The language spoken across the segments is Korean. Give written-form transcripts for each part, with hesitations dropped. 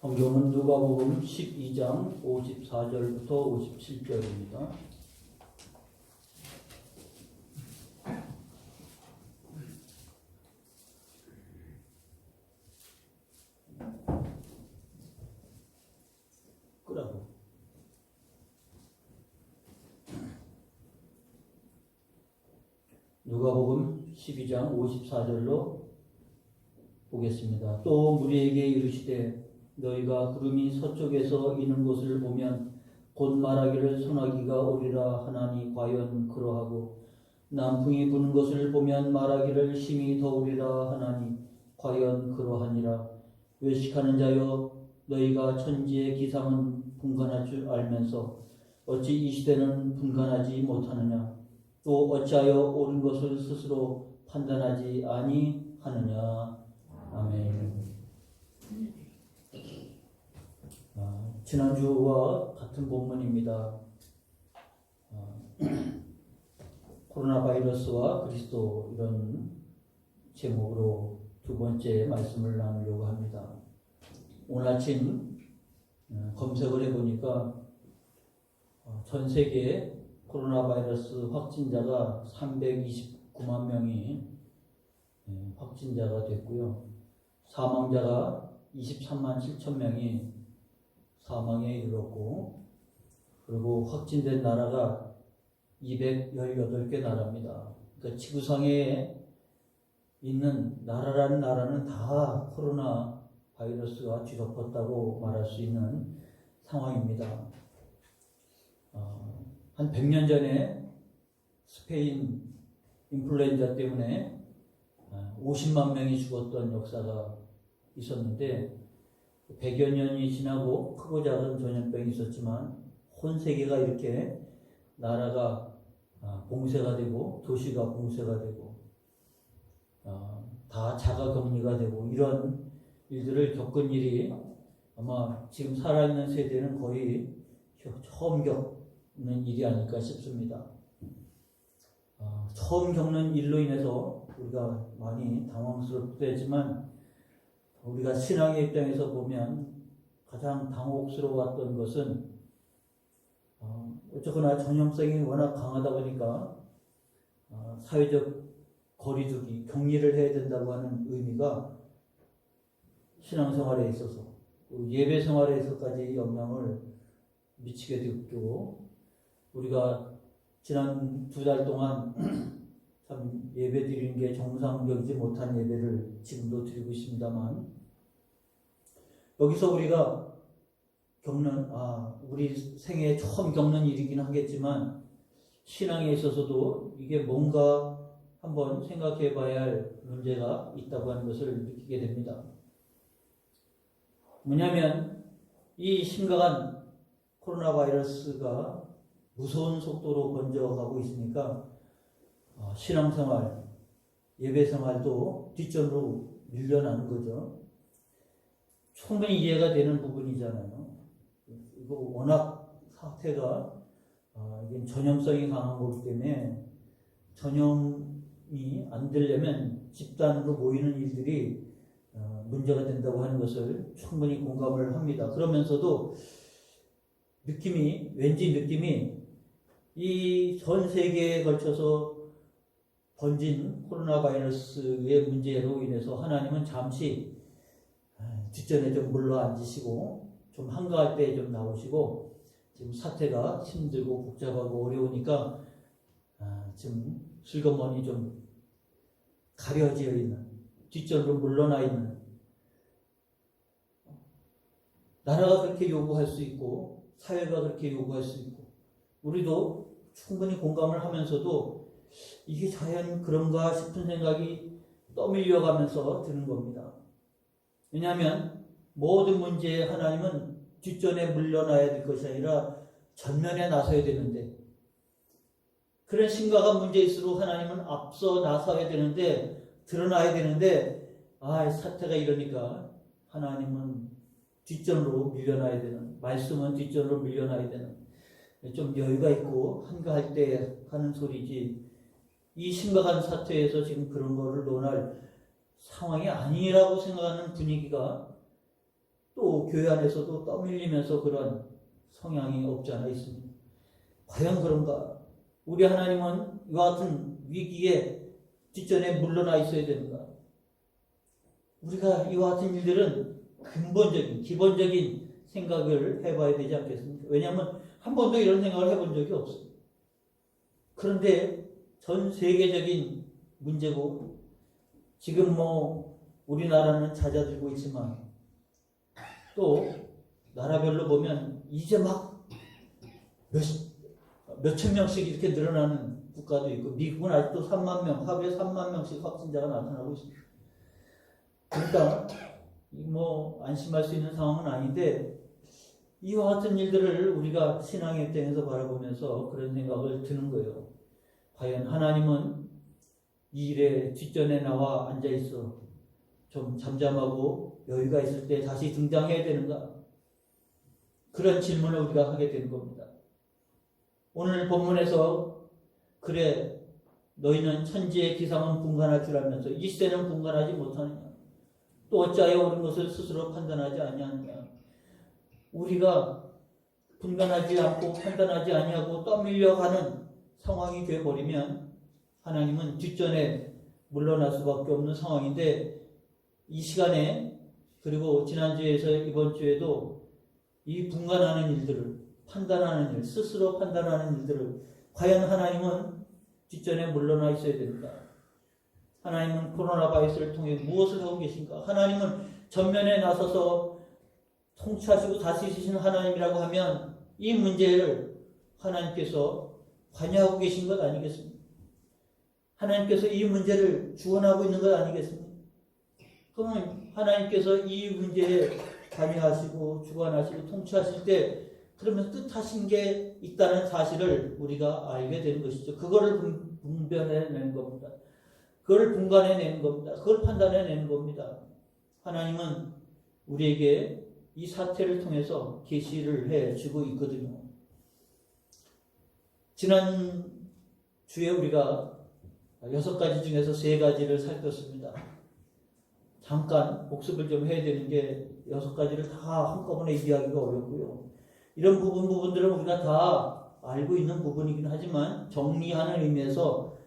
성경은 누가복음 12장 54절부터 57절입니다. 끄라고. 누가복음 12장 54절로 보겠습니다. 또 무리에게 이르시되 너희가 구름이 서쪽에서 이는 것을 보면 곧 말하기를 소나기가 오리라 하나니 과연 그러하고 남풍이 부는 것을 보면 말하기를 힘이 더우리라 하나니 과연 그러하니라. 외식하는 자여 너희가 천지의 기상은 분간할 줄 알면서 어찌 이 시대는 분간하지 못하느냐. 또 어찌하여 옳은 것을 스스로 판단하지 아니하느냐. 아멘. 지난주와 같은 본문입니다. 코로나 바이러스와 그리스도, 이런 제목으로 두 번째 말씀을 나누려고 합니다. 오늘 아침 검색을 해보니까 전 세계 코로나 바이러스 확진자가 329만 명이 확진자가 됐고요. 사망자가 23만 7천 명이 사망에 이르렀고, 그리고 확진된 나라가 218개 나라입니다. 그러니까 지구상에 있는 나라라는 나라는 다 코로나 바이러스가 뒤덮었다고 말할 수 있는 상황입니다. 한 100년 전에 스페인 인플루엔자 때문에 50만 명이 죽었던 역사가 있었는데, 100여 년이 지나고 크고 작은 전염병이 있었지만 온 세계가 이렇게 나라가 봉쇄가 되고 도시가 봉쇄가 되고 다 자가격리가 되고 이런 일들을 겪은 일이 아마 지금 살아있는 세대는 거의 처음 겪는 일이 아닐까 싶습니다. 처음 겪는 일로 인해서 우리가 많이 당황스럽기도 했지만, 우리가 신앙의 입장에서 보면 가장 당혹스러웠던 것은 어쨌거나 전염성이 워낙 강하다 보니까 사회적 거리두기, 격리를 해야 된다고 하는 의미가 신앙생활에 있어서, 예배 생활에서까지 영향을 미치게 되고, 우리가 지난 2달 동안 참 예배 드리는 게 정상적이지 못한 예배를 지금도 드리고 있습니다만, 여기서 우리가 겪는, 우리 생애에 처음 겪는 일이긴 하겠지만 신앙에 있어서도 이게 뭔가 한번 생각해 봐야 할 문제가 있다고 하는 것을 느끼게 됩니다. 뭐냐면 이 심각한 코로나 바이러스가 무서운 속도로 번져가고 있으니까 신앙생활, 예배생활도 뒷전으로 밀려나는 거죠. 충분히 이해가 되는 부분이잖아요. 이거 워낙 사태가 이게 전염성이 강한 거기 때문에 전염이 안 되려면 집단으로 모이는 일들이 문제가 된다고 하는 것을 충분히 공감을 합니다. 그러면서도 왠지 느낌이 이 전 세계에 걸쳐서 번진 코로나 바이러스의 문제로 인해서 하나님은 잠시 뒷전에 좀 물러앉으시고 좀 한가할 때 좀 나오시고, 지금 사태가 힘들고 복잡하고 어려우니까 지금 슬그머니 좀 가려져 있는, 뒷전으로 물러나 있는, 나라가 그렇게 요구할 수 있고 사회가 그렇게 요구할 수 있고 우리도 충분히 공감을 하면서도 이게 과연 그런가 싶은 생각이 떠밀려가면서 드는 겁니다. 왜냐하면 모든 문제에 하나님은 뒷전에 물러나야 될 것이 아니라 전면에 나서야 되는데, 그런 심각한 문제일수록 하나님은 앞서 나서야 되는데, 드러나야 되는데, 사태가 이러니까 하나님은 뒷전으로 밀려나야 되는, 말씀은 뒷전으로 밀려나야 되는, 좀 여유가 있고 한가할 때 하는 소리지, 이 심각한 사태에서 지금 그런 거를 논할 상황이 아니라고 생각하는 분위기가 또 교회 안에서도 떠밀리면서 그런 성향이 없지 않아 있습니다. 과연 그런가? 우리 하나님은 이와 같은 위기에 뒷전에 물러나 있어야 되는가? 우리가 이와 같은 일들은 근본적인, 기본적인 생각을 해봐야 되지 않겠습니까? 왜냐하면 한 번도 이런 생각을 해본 적이 없어요. 그런데 전 세계적인 문제고, 지금 우리나라는 잦아들고 있지만, 또 나라별로 보면 이제 막 몇천 명씩 이렇게 늘어나는 국가도 있고, 미국은 아직도 3만 명, 하루에 3만 명씩 확진자가 나타나고 있습니다. 그러니까 안심할 수 있는 상황은 아닌데, 이와 같은 일들을 우리가 신앙의 입장에서 바라보면서 그런 생각을 드는 거예요. 과연 하나님은 이 일에 뒷전에 나와 앉아있어 좀 잠잠하고 여유가 있을 때 다시 등장해야 되는가? 그런 질문을 우리가 하게 되는 겁니다. 오늘 본문에서 그래 너희는 천지의 기상은 분간할 줄 알면서 이 시대는 분간하지 못하느냐? 또 어찌하여 옳은 것을 스스로 판단하지 아니하느냐? 우리가 분간하지 않고 판단하지 아니하고 떠밀려가는 상황이 되어버리면 하나님은 뒷전에 물러날 수밖에 없는 상황인데, 이 시간에 그리고 지난주에서 이번 주에도 이 분간하는 일들을, 판단하는 일, 스스로 판단하는 일들을 과연 하나님은 뒷전에 물러나 있어야 됩니다. 하나님은 코로나 바이러스를 통해 무엇을 하고 계신가? 하나님은 전면에 나서서 통치하시고 다스리시는 하나님이라고 하면 이 문제를 하나님께서 관여하고 계신 것 아니겠습니까? 하나님께서 이 문제를 주관하고 있는 것 아니겠습니까? 그러면 하나님께서 이 문제에 관여하시고 주관하시고 통치하실 때 그러면 뜻하신 게 있다는 사실을 우리가 알게 되는 것이죠. 그거를 분별해내는 겁니다. 그걸 분간해내는 겁니다. 그걸 판단해내는 겁니다. 하나님은 우리에게 이 사태를 통해서 계시를 해주고 있거든요. 지난 주에 우리가 6가지 중에서 3가지를 살폈습니다. 잠깐 복습을 좀 해야 되는 게 6가지를 다 한꺼번에 이해하기가 어렵고요. 이런 부분들은 우리가 다 알고 있는 부분이긴 하지만 정리하는 의미에서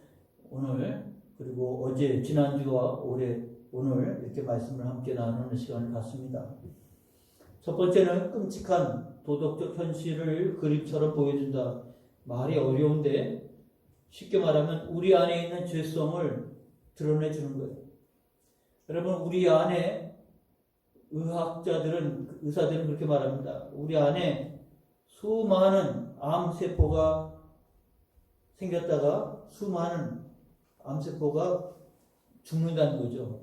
오늘 그리고 어제 지난주와 오늘 이렇게 말씀을 함께 나누는 시간을 갖습니다. 첫 번째는 끔찍한 도덕적 현실을 그림처럼 보여준다. 말이 어려운데 쉽게 말하면 우리 안에 있는 죄성을 드러내주는 거예요. 여러분, 우리 안에 의사들은 그렇게 말합니다. 우리 안에 수많은 암세포가 생겼다가 수많은 암세포가 죽는다는 거죠.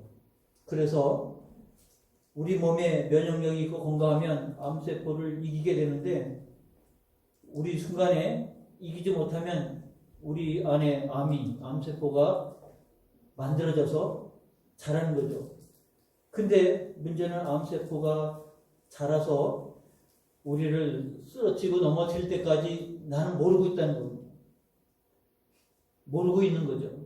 그래서 우리 몸에 면역력이 있고 건강하면 암세포를 이기게 되는데, 우리 순간에 이기지 못하면 우리 안에 암세포가 만들어져서 자라는 거죠. 근데 문제는 암세포가 자라서 우리를 쓰러뜨리고 넘어질 때까지 나는 모르고 있다는 겁니다. 모르고 있는 거죠.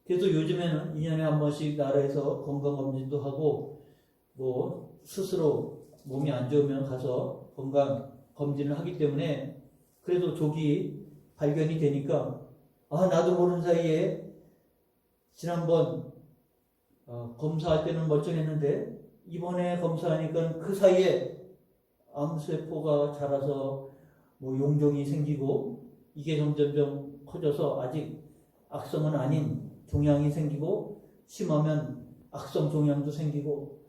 그래서 요즘에는 2년에 한 번씩 나라에서 건강검진도 하고 스스로 몸이 안 좋으면 가서 건강검진을 하기 때문에 그래도 조기 발견이 되니까 나도 모르는 사이에 지난번 검사할 때는 멀쩡했는데 이번에 검사하니까 그 사이에 암세포가 자라서 용종이 생기고 이게 점점 커져서 아직 악성은 아닌 종양이 생기고 심하면 악성 종양도 생기고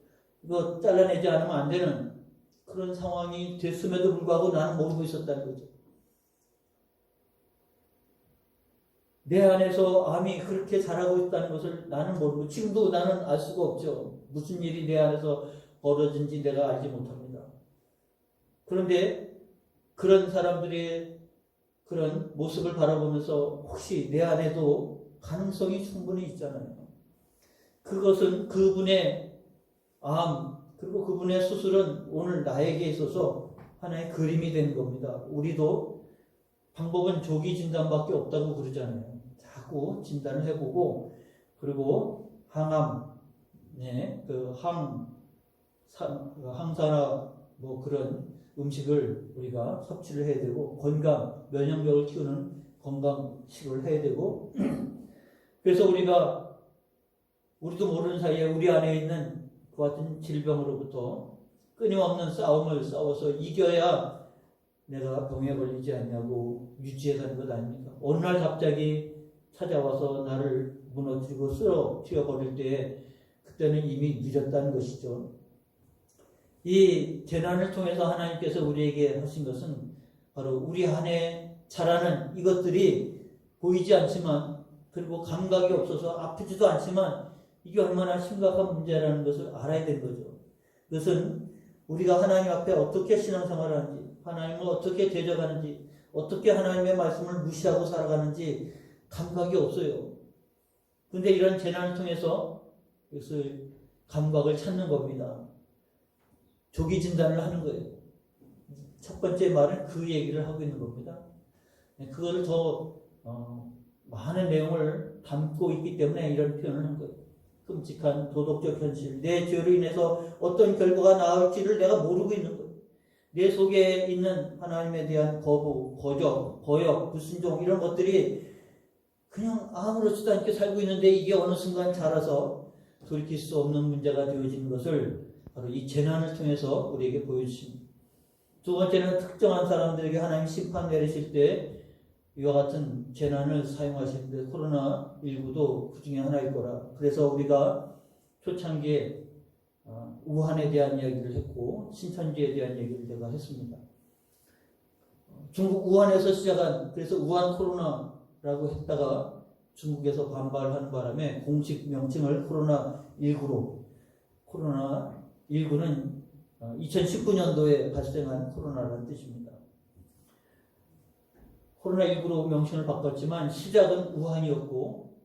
이거 잘라내지 않으면 안 되는 그런 상황이 됐음에도 불구하고 나는 모르고 있었다는 거죠. 내 안에서 암이 그렇게 자라고 있다는 것을 나는 모르고 지금도 나는 알 수가 없죠. 무슨 일이 내 안에서 벌어진지 내가 알지 못합니다. 그런데 그런 사람들의 그런 모습을 바라보면서 혹시 내 안에도 가능성이 충분히 있잖아요. 그것은 그분의 암 그리고 그분의 수술은 오늘 나에게 있어서 하나의 그림이 되는 겁니다. 우리도 방법은 조기 진단밖에 없다고 그러잖아요. 자꾸 진단을 해보고 그리고 항암, 항산화 뭐 그런 음식을 우리가 섭취를 해야 되고, 건강, 면역력을 키우는 건강식을 해야 되고, 그래서 우리도 모르는 사이에 우리 안에 있는 그 같은 질병으로부터 끊임없는 싸움을 싸워서 이겨야 내가 병에 걸리지 않냐고 유지해 가는 것 아닙니까? 어느 날 갑자기 찾아와서 나를 무너뜨리고 쓰러뜨려 버릴 때 그때는 이미 늦었다는 것이죠. 이 재난을 통해서 하나님께서 우리에게 하신 것은 바로 우리 안에 자라는 이것들이 보이지 않지만, 그리고 감각이 없어서 아프지도 않지만 이게 얼마나 심각한 문제라는 것을 알아야 되는 거죠. 그것은 우리가 하나님 앞에 어떻게 신앙생활을 하는지, 하나님을 어떻게 대적하는지, 어떻게 하나님의 말씀을 무시하고 살아가는지 감각이 없어요. 그런데 이런 재난을 통해서 그것을 감각을 찾는 겁니다. 조기 진단을 하는 거예요. 첫 번째 말은 그 얘기를 하고 있는 겁니다. 그거를 더 많은 내용을 담고 있기 때문에 이런 표현을 한 거예요. 끔찍한 도덕적 현실, 내 죄로 인해서 어떤 결과가 나올지를 내가 모르고 있는 거예요. 내 속에 있는 하나님에 대한 거부, 거적, 거역, 불순종 이런 것들이 그냥 아무렇지도 않게 살고 있는데 이게 어느 순간 자라서 돌이킬 수 없는 문제가 되어지는 것을 바로 이 재난을 통해서 우리에게 보여주십니다. 두 번째는 특정한 사람들에게 하나님 심판 내리실 때 이와 같은 재난을 사용하시는데 코로나19도 그 중에 하나일 거라. 그래서 우리가 초창기에 우한에 대한 이야기를 했고 신천지에 대한 얘기를 내가 했습니다. 중국 우한에서 시작한, 그래서 우한 코로나라고 했다가 중국에서 반발하는 바람에 공식 명칭을 코로나19로, 코로나19는 2019년도에 발생한 코로나라는 뜻입니다. 코로나19로 명칭을 바꿨지만 시작은 우한이었고,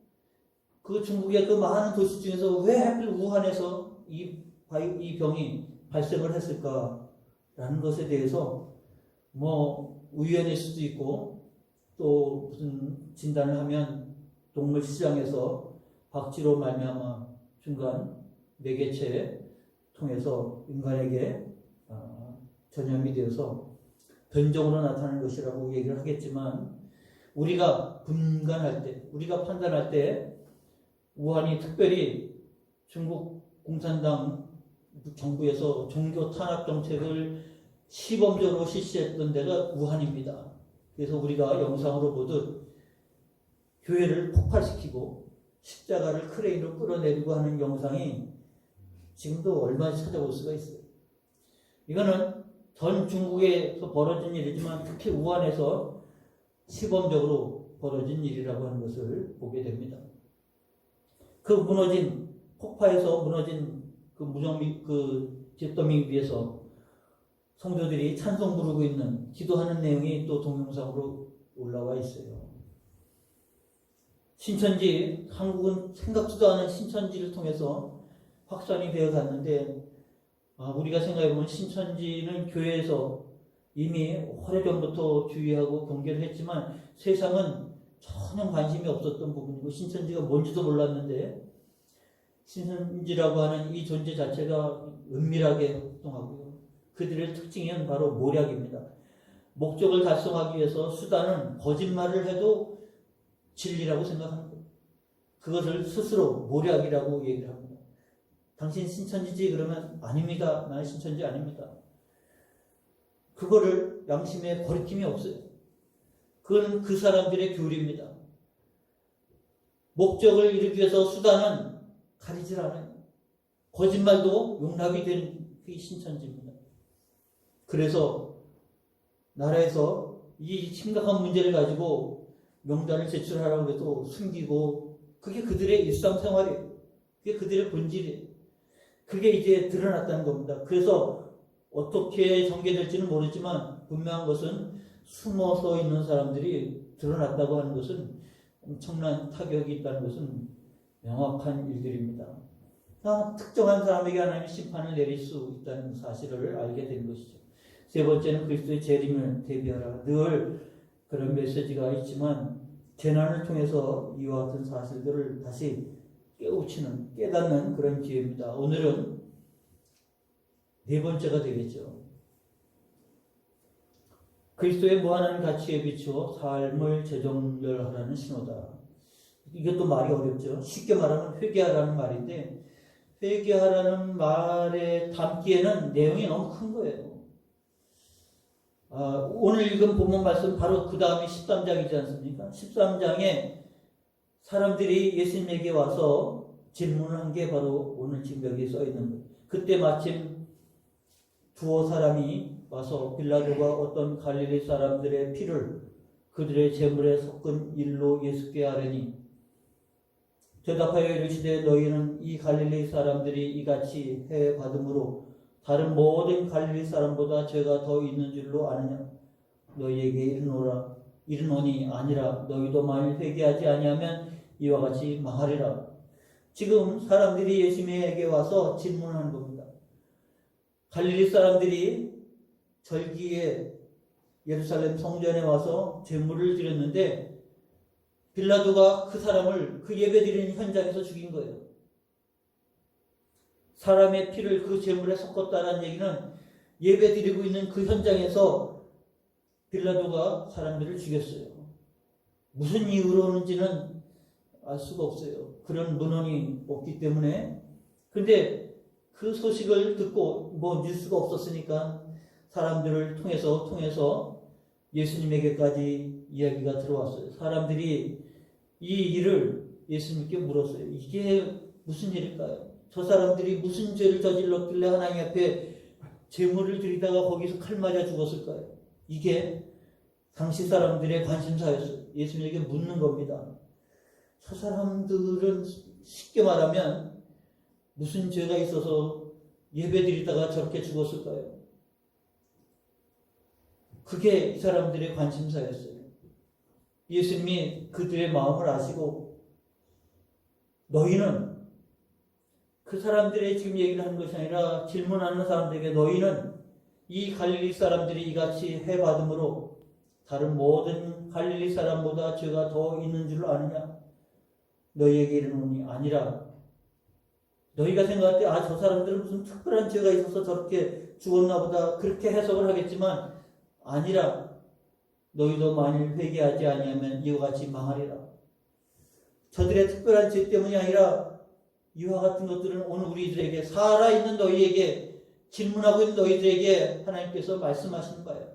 그 중국의 그 많은 도시 중에서 왜 하필 우한에서 이 병이 발생을 했을까라는 것에 대해서 뭐 우연일 수도 있고, 또 무슨 진단을 하면 동물 시장에서 박쥐로 말미암아 중간 매개체 통해서 인간에게 전염이 되어서 변종으로 나타나는 것이라고 얘기를 하겠지만, 우리가 분간할 때, 우리가 판단할 때 우한이 특별히 중국 공산당 정부에서 종교 탄압 정책을 시범적으로 실시했던 데가 우한입니다. 그래서 우리가 영상으로 보듯 교회를 폭발시키고 십자가를 크레인으로 끌어내리고 하는 영상이 지금도 얼마나 찾아볼 수가 있어요. 이거는 전 중국에서 벌어진 일이지만 특히 우한에서 시범적으로 벌어진 일이라고 하는 것을 보게 됩니다. 그 폭파에서 무너진 그 잿더미 위에서 성도들이 찬송 부르고 있는, 기도하는 내용이 또 동영상으로 올라와 있어요. 신천지, 한국은 생각지도 않은 신천지를 통해서 확산이 되어 갔는데, 우리가 생각해보면 신천지는 교회에서 이미 오래전부터 주의하고 경계를 했지만 세상은 전혀 관심이 없었던 부분이고, 신천지가 뭔지도 몰랐는데, 신천지라고 하는 이 존재 자체가 은밀하게 활동하고요. 그들의 특징은 바로 모략입니다. 목적을 달성하기 위해서 수단은 거짓말을 해도 진리라고 생각하는 거예요. 그것을 스스로 모략이라고 얘기를 합니다. 당신 신천지지? 그러면 아닙니다. 나는 신천지 아닙니다. 그거를 양심에 거리낌이 없어요. 그건 그 사람들의 교리입니다. 목적을 이루기 위해서 수단은 가리질 않아요. 거짓말도 용납이 되는 그게 신천지입니다. 그래서 나라에서 이 심각한 문제를 가지고 명단을 제출하라고 해도 숨기고, 그게 그들의 일상생활이에요. 그게 그들의 본질이에요. 그게 이제 드러났다는 겁니다. 그래서 어떻게 전개될지는 모르지만 분명한 것은 숨어서 있는 사람들이 드러났다고 하는 것은 엄청난 타격이 있다는 것은 명확한 일들입니다. 특정한 사람에게 하나님의 심판을 내릴 수 있다는 사실을 알게 된 것이죠. 세 번째는 그리스도의 재림을 대비하라. 늘 그런 메시지가 있지만 재난을 통해서 이와 같은 사실들을 다시 깨닫는 그런 기회입니다. 오늘은 네 번째가 되겠죠. 그리스도의 무한한 가치에 비추어 삶을 재정렬하라는 신호다. 이것도 말이 어렵죠. 쉽게 말하면 회개하라는 말인데, 회개하라는 말에 담기에는 내용이 너무 큰 거예요. 오늘 읽은 본문 말씀 바로 그 다음이 13장이지 않습니까? 13장에 사람들이 예수님에게 와서 질문을 한 게 바로 오늘 지금 여기에 써 있는 거예요. 그때 마침 두어 사람이 와서 빌라도가 어떤 갈릴리 사람들의 피를 그들의 제물에 섞은 일로 예수께 아뢰니 대답하여 이르시되 너희는 이 갈릴리 사람들이 이같이 해 받음으로 다른 모든 갈릴리 사람보다 죄가 더 있는 줄로 아느냐? 너희에게 이르노니 아니라 너희도 만일 회개하지 아니하면 이와 같이 망하리라. 지금 사람들이 예수님에게 와서 질문하는 겁니다. 갈릴리 사람들이 절기에 예루살렘 성전에 와서 제물을 드렸는데 빌라도가 그 사람을 그 예배드리는 현장에서 죽인 거예요. 사람의 피를 그 제물에 섞었다는 얘기는 예배드리고 있는 그 현장에서 빌라도가 사람들을 죽였어요. 무슨 이유로는지는 알 수가 없어요. 그런 문헌이 없기 때문에. 근데 그 소식을 듣고 뉴스가 없었으니까 사람들을 통해서 예수님에게까지 이야기가 들어왔어요. 사람들이 이 일을 예수님께 물었어요. 이게 무슨 일일까요? 저 사람들이 무슨 죄를 저질렀길래 하나님 앞에 제물을 드리다가 거기서 칼 맞아 죽었을까요? 이게 당시 사람들의 관심사였어요. 예수님에게 묻는 겁니다. 저 사람들은 쉽게 말하면 무슨 죄가 있어서 예배드리다가 저렇게 죽었을까요? 그게 이 사람들의 관심사였어요. 예수님이 그들의 마음을 아시고 너희는 그 사람들의 지금 얘기를 하는 것이 아니라 질문하는 사람들에게 너희는 이 갈릴리 사람들이 이같이 해받음으로 다른 모든 갈릴리 사람보다 죄가 더 있는 줄 아느냐? 너희에게 이르노니 아니라. 너희가 생각할 때 저 사람들은 무슨 특별한 죄가 있어서 저렇게 죽었나 보다 그렇게 해석을 하겠지만 아니라. 너희도 만일 회개하지 아니하면 이와 같이 망하리라. 저들의 특별한 죄 때문이 아니라 이와 같은 것들은 오늘 우리들에게 살아있는 너희에게 질문하고 있는 너희들에게 하나님께서 말씀하시는 거예요.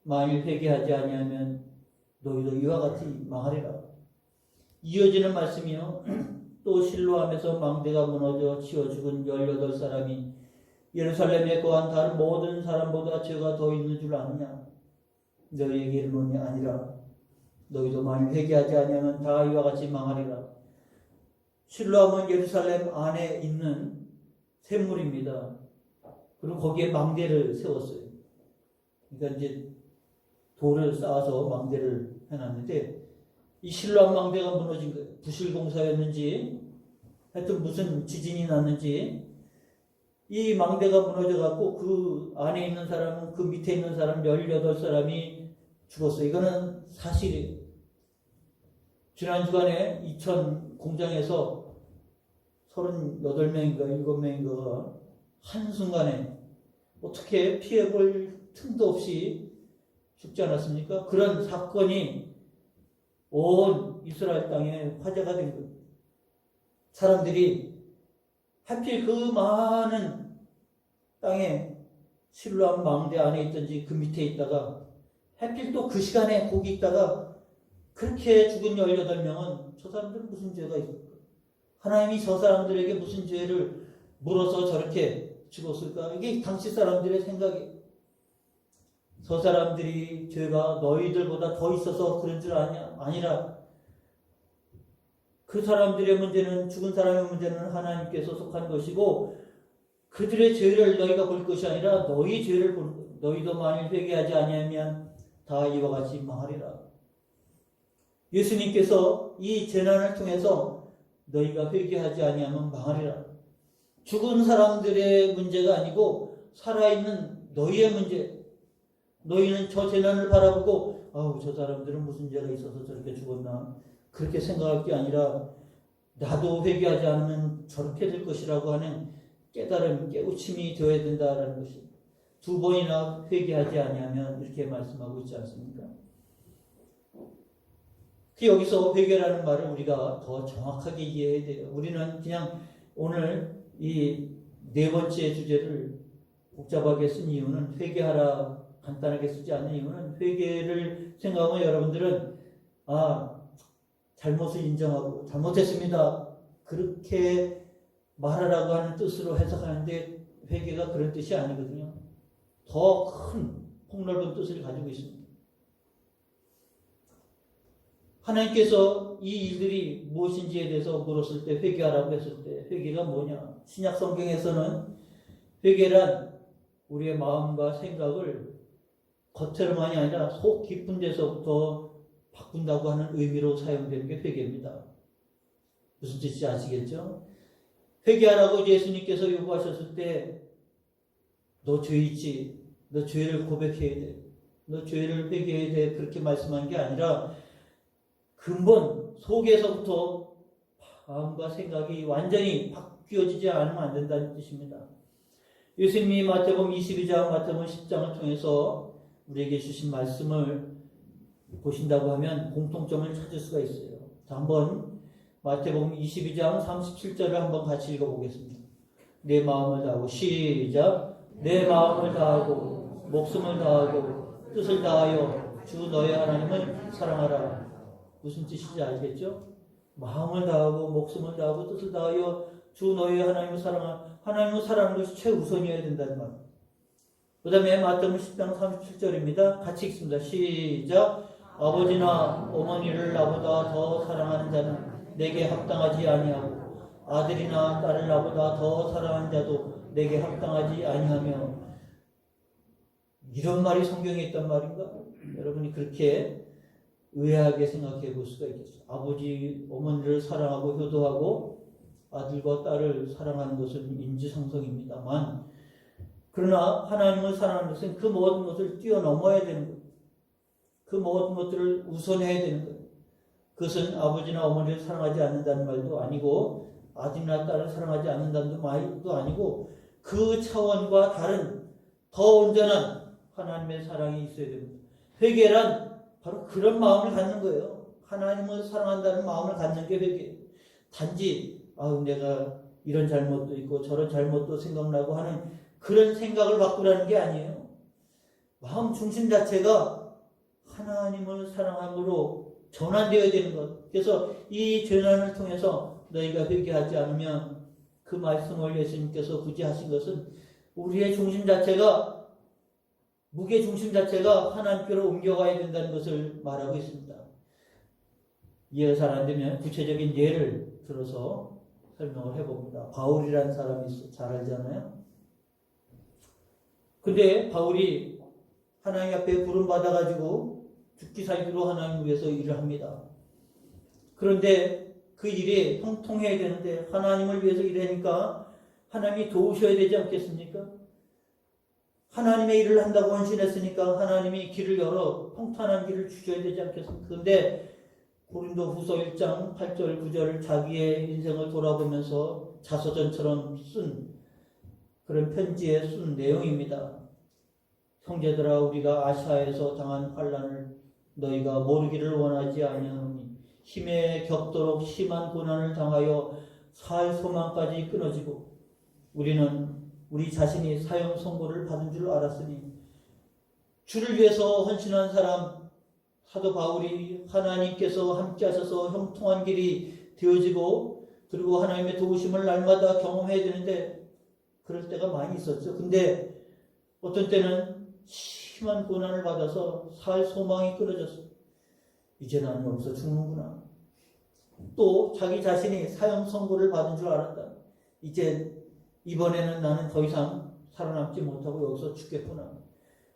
만일 회개하지 아니하면 너희도 이와 같이 망하리라. 이어지는 말씀이요. 또 실로암에서 망대가 무너져 치워 죽은 18사람이 예루살렘에 거한 다른 모든 사람보다 죄가 더 있는 줄 아느냐? 너희에게 이르노니 아니라. 너희도 만일 회개하지 아니하면 다 이와 같이 망하리라. 실로암은 예루살렘 안에 있는 샘물입니다. 그리고 거기에 망대를 세웠어요. 그러니까 이제 돌을 쌓아서 망대를 해놨는데 이 실로암 망대가 무너진 거예요. 부실공사였는지 하여튼 무슨 지진이 났는지 이 망대가 무너져갖고 그 안에 있는 사람은 그 밑에 있는 사람 18사람이 죽었어요. 이거는 사실이에요. 지난 주간에 이천 공장에서 38명인가 7명인가가 한순간에 어떻게 피해볼 틈도 없이 죽지 않았습니까? 그런 사건이 온 이스라엘 땅에 화제가 된 거예요. 사람들이 하필 그 많은 땅에 실로암 망대 안에 있든지 그 밑에 있다가 하필 또 그 시간에 거기 있다가 그렇게 죽은 18명은 저 사람들은 무슨 죄가 있을까? 하나님이 저 사람들에게 무슨 죄를 물어서 저렇게 죽었을까? 이게 당시 사람들의 생각이에요. 저 사람들이 죄가 너희들보다 더 있어서 그런 줄 아냐? 아니라 그 사람들의 문제는 죽은 사람의 문제는 하나님께서 속한 것이고 그들의 죄를 너희가 볼 것이 아니라 너희 죄를 보는 거예요. 너희도 만일 회개하지 아니하면 다 이와 같이 망하리라. 예수님께서 이 재난을 통해서 너희가 회개하지 아니하면 망하리라. 죽은 사람들의 문제가 아니고 살아있는 너희의 문제. 너희는 저 재난을 바라보고 저 사람들은 무슨 죄가 있어서 저렇게 죽었나 그렇게 생각할 게 아니라 나도 회개하지 않으면 저렇게 될 것이라고 하는 깨달음, 깨우침이 되어야 된다라는 것이 2번이나 회개하지 아니하면 이렇게 말씀하고 있지 않습니까? 여기서 회개라는 말을 우리가 더 정확하게 이해해야 돼요. 우리는 그냥 오늘 이 4번째 주제를 복잡하게 쓴 이유는 회개하라 간단하게 쓰지 않는 이유는 회개를 생각하면 여러분들은 잘못을 인정하고 잘못했습니다. 그렇게 말하라고 하는 뜻으로 해석하는데 회개가 그런 뜻이 아니거든요. 더 큰 폭넓은 뜻을 가지고 있습니다. 하나님께서 이 일들이 무엇인지에 대해서 물었을 때 회개하라고 했을 때 회개가 뭐냐? 신약 성경에서는 회개란 우리의 마음과 생각을 겉으로만이 아니라 속 깊은 데서부터 바꾼다고 하는 의미로 사용되는 게 회개입니다. 무슨 뜻인지 아시겠죠? 회개하라고 예수님께서 요구하셨을 때 너 죄 있지? 너 죄를 고백해야 돼. 너 죄를 회개해야 돼. 그렇게 말씀한 게 아니라 근본 속에서부터 마음과 생각이 완전히 바뀌어지지 않으면 안 된다는 뜻입니다. 예수님이 마태복음 22장, 마태복음 10장을 통해서 우리에게 주신 말씀을 보신다고 하면 공통점을 찾을 수가 있어요. 자, 한번 마태복음 22장 37절을 한번 같이 읽어보겠습니다. 내 마음을 다하고 시작. 내 마음을 다하고 목숨을 다하고 뜻을 다하여 주 너의 하나님을 사랑하라. 무슨 뜻인지 알겠죠? 마음을 다하고 목숨을 다하고 뜻을 다하여 주 너의 하나님을 사랑하라. 하나님을 사랑하는 것이 최우선이어야 된다는 말입니다. 그 다음에 마태복음 10장 37절입니다. 같이 읽습니다. 시작. 아버지나 어머니를 나보다 더 사랑하는 자는 내게 합당하지 아니하고 아들이나 딸을 나보다 더 사랑하는 자도 내게 합당하지 아니하며. 이런 말이 성경에 있단 말인가? 여러분이 그렇게 의아하게 생각해 볼 수가 있겠어요. 아버지, 어머니를 사랑하고 효도하고 아들과 딸을 사랑하는 것은 인지상정입니다만, 그러나 하나님을 사랑하는 것은 그 모든 것을 뛰어넘어야 되는 거예요. 그 모든 것들을 우선해야 되는 거예요. 그것은 아버지나 어머니를 사랑하지 않는다는 말도 아니고 아들이나 딸을 사랑하지 않는다는 말도 아니고 그 차원과 다른 더 온전한 하나님의 사랑이 있어야 됩니다. 회개란 바로 그런 마음을 갖는 거예요. 하나님을 사랑한다는 마음을 갖는 게 회개예요. 단지 내가 이런 잘못도 있고 저런 잘못도 생각나고 하는 그런 생각을 바꾸라는 게 아니에요. 마음 중심 자체가 하나님을 사랑함으로 전환되어야 되는 것. 그래서 이 전환을 통해서 너희가 회개하지 않으면 그 말씀을 예수님께서 굳이 하신 것은 우리의 중심 자체가 무게 중심 자체가 하나님께로 옮겨가야 된다는 것을 말하고 있습니다. 이해가 잘 안 되면 구체적인 예를 들어서 설명을 해봅니다. 바울이라는 사람이 있어 잘 알잖아요. 근데 바울이 하나님 앞에 부름받아가지고 죽기 살기로 하나님 위해서 일을 합니다. 그런데 그 일이 형통해야 되는데 하나님을 위해서 일하니까 하나님이 도우셔야 되지 않겠습니까? 하나님의 일을 한다고 헌신했으니까 하나님이 길을 열어 평탄한 길을 주셔야 되지 않겠습니까? 그런데 고린도 후서 1장 8절 9절을 자기의 인생을 돌아보면서 자서전처럼 쓴 그런 편지에 쓴 내용입니다. 형제들아, 우리가 아시아에서 당한 환난을 너희가 모르기를 원하지 아니하노니 힘에 겹도록 심한 고난을 당하여 살 소망까지 끊어지고 우리는 우리 자신이 사형 선고를 받은 줄 알았으니 주를 위해서 헌신한 사람 사도 바울이 하나님께서 함께 하셔서 형통한 길이 되어지고 그리고 하나님의 도우심을 날마다 경험해야 되는데 그럴 때가 많이 있었죠. 근데 어떤 때는 심한 고난을 받아서 살 소망이 끊어졌어요. 이제 나는 여기서 죽는구나. 또 자기 자신이 사형 선고를 받은 줄 알았다. 이번에는 나는 더 이상 살아남지 못하고 여기서 죽겠구나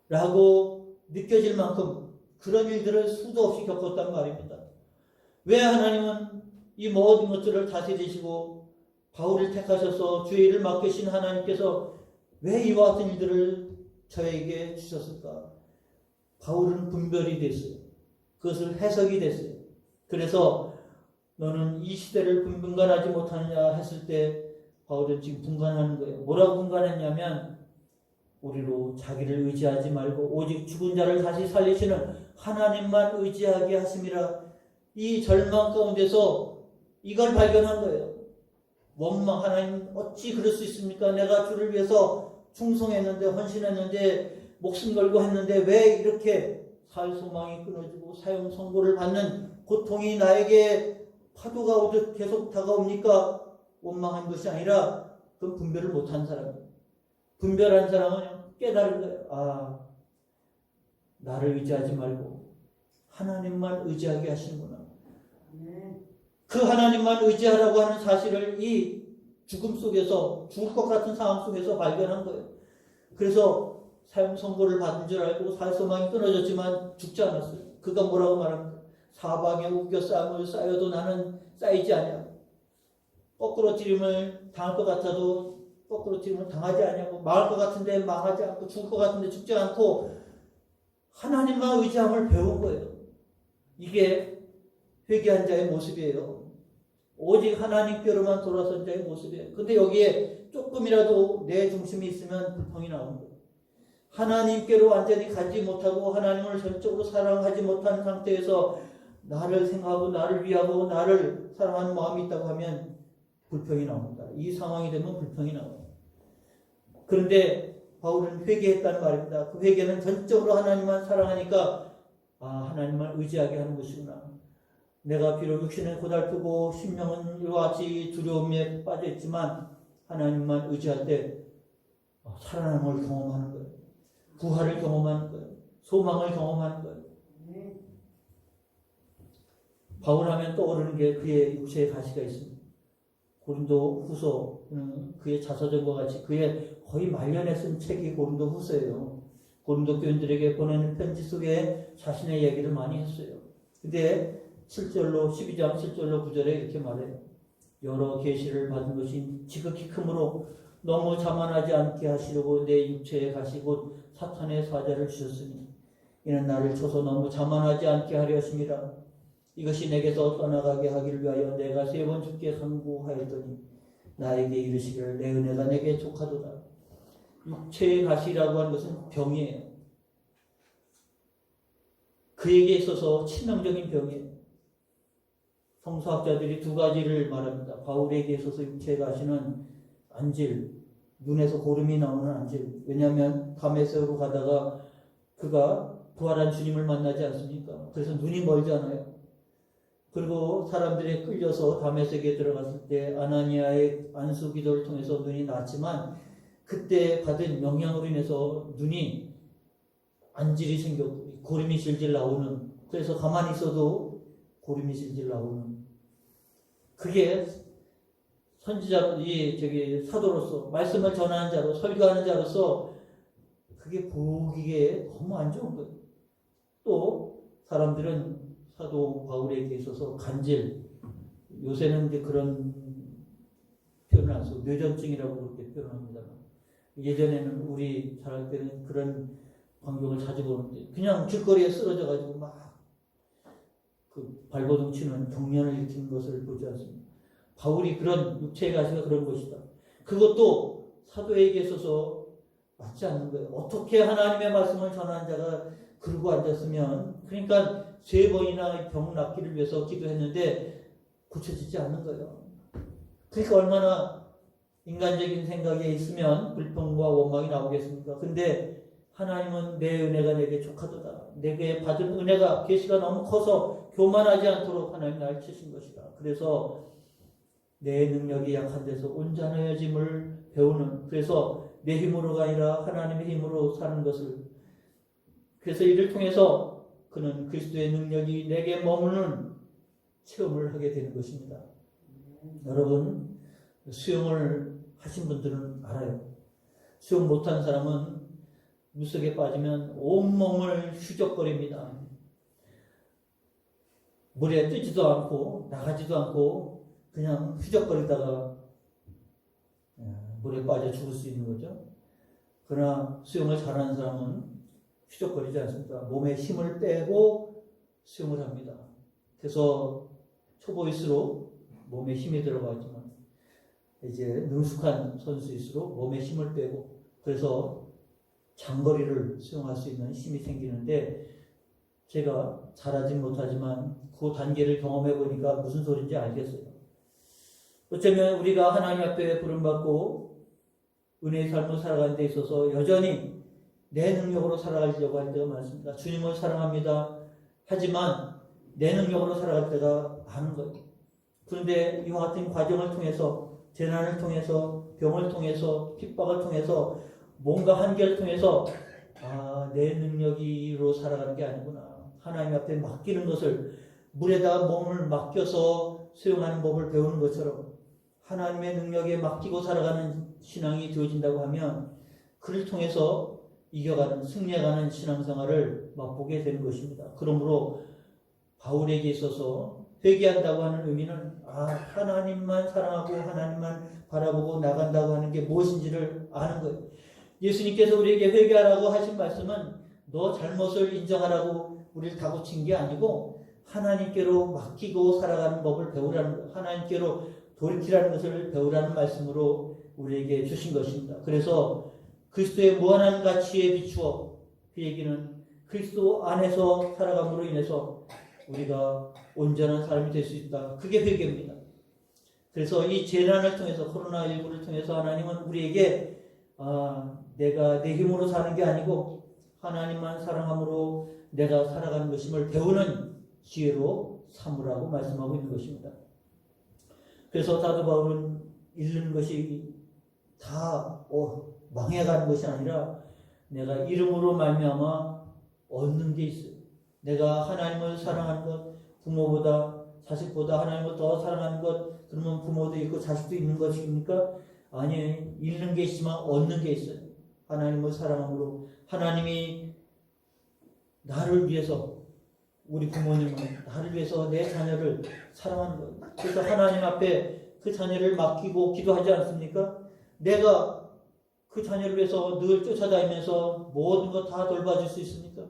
라고 느껴질 만큼 그런 일들을 수도 없이 겪었단 말입니다. 왜 하나님은 이 모든 것들을 다스리시고 바울을 택하셔서 주의 일을 맡기신 하나님께서 왜 이와 같은 일들을 저에게 주셨을까? 바울은 분별이 됐어요. 그것을 해석이 됐어요. 그래서 너는 이 시대를 분간하지 못하느냐 했을 때 바울은 지금 분간하는 거예요. 뭐라고 분간했냐면 우리로 자기를 의지하지 말고 오직 죽은 자를 다시 살리시는 하나님만 의지하게 하심이라. 이 절망 가운데서 이걸 발견한 거예요. 원망, 하나님 어찌 그럴 수 있습니까? 내가 주를 위해서 충성했는데, 헌신했는데, 목숨 걸고 했는데 왜 이렇게 살 소망이 끊어지고 사형 선고를 받는 고통이 나에게 파도가 오듯 계속 다가옵니까? 원망한 것이 아니라 그건 분별을 못한 사람이에요. 분별한 사람은 깨달은 거예요. 아, 나를 의지하지 말고 하나님만 의지하게 하시는구나. 그 하나님만 의지하라고 하는 사실을 이 죽음 속에서, 죽을 것 같은 상황 속에서 발견한 거예요. 그래서 사형 선고를 받은 줄 알고 살 소망이 끊어졌지만 죽지 않았어요. 그가 뭐라고 말합니까? 사방에 우겨 쌓여도 나는 쌓이지 않냐. 거꾸로 찌림을 당할 것 같아도 거꾸로 찌림을 당하지 않냐고, 망할 것 같은데 망하지 않고, 죽을 것 같은데 죽지 않고 하나님만 의지함을 배운 거예요. 이게 회개한 자의 모습이에요. 오직 하나님께로만 돌아선 자의 모습이에요. 근데 여기에 조금이라도 내 중심이 있으면 불평이 나오는 거예요. 하나님께로 완전히 가지 못하고 하나님을 전적으로 사랑하지 못한 상태에서 나를 생각하고 나를 위하고 나를 사랑하는 마음이 있다고 하면 불평이 나옵니다. 이 상황이 되면 불평이 나와요. 그런데 바울은 회개했다는 말입니다. 그 회개는 전적으로 하나님만 사랑하니까 하나님만 의지하게 하는 것이구나. 내가 비록 육신은 고달프고 심령은 이와 같이 두려움에 빠져 있지만 하나님만 의지할 때 살아남을 경험하는 거예요. 부활을 경험하는 거예요. 소망을 경험하는 거예요. 바울 하면 떠오르는 게 그의 육체의 가시가 있습니다. 고린도 후서는 그의 자서전과 같이 그의 거의 말년에 쓴 책이 고린도 후서예요. 고린도 교인들에게 보내는 편지 속에 자신의 얘기를 많이 했어요. 근데 7절로 12장 7절로 9절에 이렇게 말해요. 여러 계시를 받은 것이 지극히 크므로 너무 자만하지 않게 하시려고 내 육체에 가시 곧 사탄의 사자를 주셨으니 이는 나를 쳐서 너무 자만하지 않게 하려 하심이라. 이것이 내게서 떠나가게 하기를 위하여 내가 3번 주께 간구하였더니 나에게 이르시기를 내 은혜가 내게 족하도다. 육체의 가시라고 하는 것은 병이에요. 그에게 있어서 치명적인 병이에요. 성서학자들이 2가지를 말합니다. 바울에게 있어서 육체의 가시는 안질, 눈에서 고름이 나오는 안질. 왜냐하면 다메섹으로 가다가 그가 부활한 주님을 만나지 않습니까? 그래서 눈이 멀잖아요. 그리고 사람들이 끌려서 다메섹에 들어갔을 때 아나니아의 안수 기도를 통해서 눈이 났지만 그때 받은 영향으로 인해서 눈이 안질이 생겼고 고름이 질질 나오는, 그래서 가만히 있어도 고름이 질질 나오는, 그게 선지자들이 사도로서 말씀을 전하는 자로 설교하는 자로서 그게 보기에 너무 안 좋은 거예요. 또 사람들은 사도 바울에게 있어서 간질, 요새는 이제 그런 표현을 안 쓰고 뇌전증이라고 그렇게 표현합니다. 예전에는 우리 자랄 때는 그런 광경을 자주 보는데 그냥 길거리에 쓰러져 가지고 막 그 발버둥 치는 경련을 일으키는 것을 보지 않습니다. 바울이 그런 육체의 가시가 그런 것이다. 그것도 사도에게 있어서 맞지 않는 거예요. 어떻게 하나님의 말씀을 전하는 자가 그러고 앉았으면, 그러니까 3번이나 병 낫기를 위해서 기도했는데 고쳐지지 않는 거예요. 그러니까 얼마나 인간적인 생각에 있으면 불평과 원망이 나오겠습니까? 근데 하나님은 내 은혜가 내게 족하도다. 내게 받은 은혜가 계시가 너무 커서 교만하지 않도록 하나님 날 치신 것이다. 그래서 내 능력이 약한 데서 온전해짐을 배우는, 그래서 내 힘으로가 아니라 하나님의 힘으로 사는 것을, 그래서 이를 통해서 그는 그리스도의 능력이 내게 머무는 체험을 하게 되는 것입니다. 여러분, 수영을 하신 분들은 알아요. 수영 못한 사람은 물속에 빠지면 온몸을 휘적거립니다. 물에 뜨지도 않고 나가지도 않고 그냥 휘적거리다가 물에 빠져 죽을 수 있는 거죠. 그러나 수영을 잘하는 사람은 휘적거리지 않습니다. 몸에 힘을 빼고 수영을 합니다. 그래서 초보일수록 몸에 힘이 들어가지만 이제 능숙한 선수일수록 몸에 힘을 빼고 그래서 장거리를 수영할 수 있는 힘이 생기는데 제가 잘하진 못하지만 그 단계를 경험해 보니까 무슨 소리인지 알겠어요. 어쩌면 우리가 하나님 앞에 부름받고 은혜의 삶을 살아가는 데 있어서 여전히 내 능력으로 살아가려고 할 때가 많습니다. 주님을 사랑합니다. 하지만 내 능력으로 살아갈 때가 많은 거예요. 그런데 이와 같은 과정을 통해서 재난을 통해서 병을 통해서 핍박을 통해서 뭔가 한계를 통해서 내 능력으로 살아가는 게 아니구나. 하나님 앞에 맡기는 것을 물에다 몸을 맡겨서 수용하는 법을 배우는 것처럼 하나님의 능력에 맡기고 살아가는 신앙이 되어진다고 하면 그를 통해서 이겨가는 승리해가는 신앙생활을 맛보게 되는 것입니다. 그러므로 바울에게 있어서 회개한다고 하는 의미는 하나님만 사랑하고 하나님만 바라보고 나간다고 하는 게 무엇인지를 아는 거예요. 예수님께서 우리에게 회개하라고 하신 말씀은 너 잘못을 인정하라고 우리를 다그친 게 아니고 하나님께로 맡기고 살아가는 법을 배우라는 거예요. 하나님께로 돌이키라는 것을 배우라는 말씀으로 우리에게 주신 것입니다. 그래서 그리스도의 무한한 가치에 비추어 그 얘기는 그리스도 안에서 살아감으로 인해서 우리가 온전한 사람이 될 수 있다. 그게 회개입니다. 그래서 이 재난을 통해서 코로나19를 통해서 하나님은 우리에게 내가 내 힘으로 사는 게 아니고 하나님만 사랑함으로 내가 살아가는 것임을 배우는 기회로 삼으라고 말씀하고 있는 것입니다. 그래서 사도 바울은 잃는 것이 다 망해가는 것이 아니라 내가 이름으로 말미암아 얻는 게 있어요. 내가 하나님을 사랑하는 것, 부모보다 자식보다 하나님을 더 사랑하는 것, 그러면 부모도 있고 자식도 있는 것입니까? 아니, 잃는 게 있지만 얻는 게 있어요. 하나님을 사랑함으로 하나님이 나를 위해서 우리 부모님은 나를 위해서 내 자녀를 사랑하는 거예요. 그래서 하나님 앞에 그 자녀를 맡기고 기도하지 않습니까? 내가 그 자녀를 위해서 늘 쫓아다니면서 모든 것 다 돌봐줄 수 있습니까?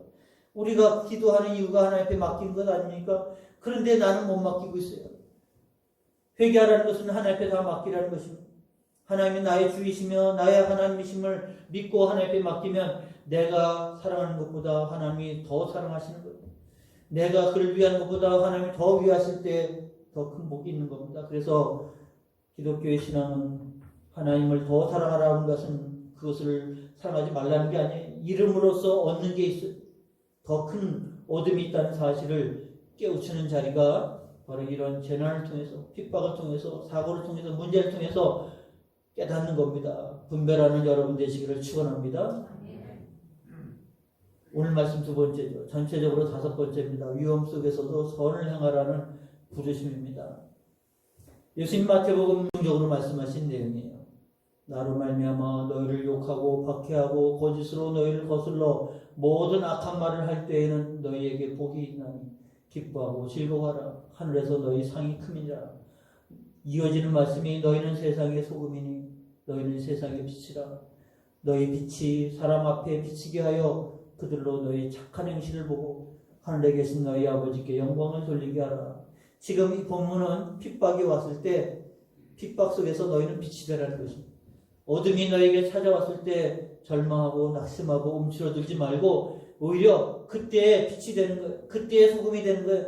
우리가 기도하는 이유가 하나님 앞에 맡긴 것 아닙니까? 그런데 나는 못 맡기고 있어요. 회개하라는 것은 하나님 앞에 다 맡기라는 것입니다. 하나님이 나의 주이시며 나의 하나님이심을 믿고 하나님 앞에 맡기면 내가 사랑하는 것보다 하나님이 더 사랑하시는 거예요. 내가 그를 위한 것보다 하나님이 더 위하실 때 더 큰 복이 있는 겁니다. 그래서 기독교의 신앙은 하나님을 더 사랑하라는 것은 그것을 사랑하지 말라는 게 아니에요. 이름으로써 얻는 게 있어요. 더 큰 얻음이 있다는 사실을 깨우치는 자리가 바로 이런 재난을 통해서 핍박을 통해서 사고를 통해서 문제를 통해서 깨닫는 겁니다. 분별하는 여러분 되시기를 축원합니다. 오늘 말씀 두 번째죠. 전체적으로 다섯 번째입니다. 위험 속에서도 선을 행하라는 부르심입니다. 예수님 마태복음 적으로 말씀하신 내용이에요. 나로 말미암아 너희를 욕하고 박해하고 거짓으로 너희를 거슬러 모든 악한 말을 할 때에는 너희에게 복이 있나니 기뻐하고 즐거워하라. 하늘에서 너희 상이 큼이니라. 이어지는 말씀이 너희는 세상의 소금이니 너희는 세상의 빛이라. 너희 빛이 사람 앞에 비치게 하여 그들로 너희 착한 행실을 보고 하늘에 계신 너희 아버지께 영광을 돌리게 하라. 지금 이 본문은 핍박이 왔을 때 핍박 속에서 너희는 빛이 되라는 것입니다. 어둠이 너에게 찾아왔을 때 절망하고 낙심하고 움츠러들지 말고 오히려 그때에 빛이 되는 거예요. 그때에 소금이 되는 거예요.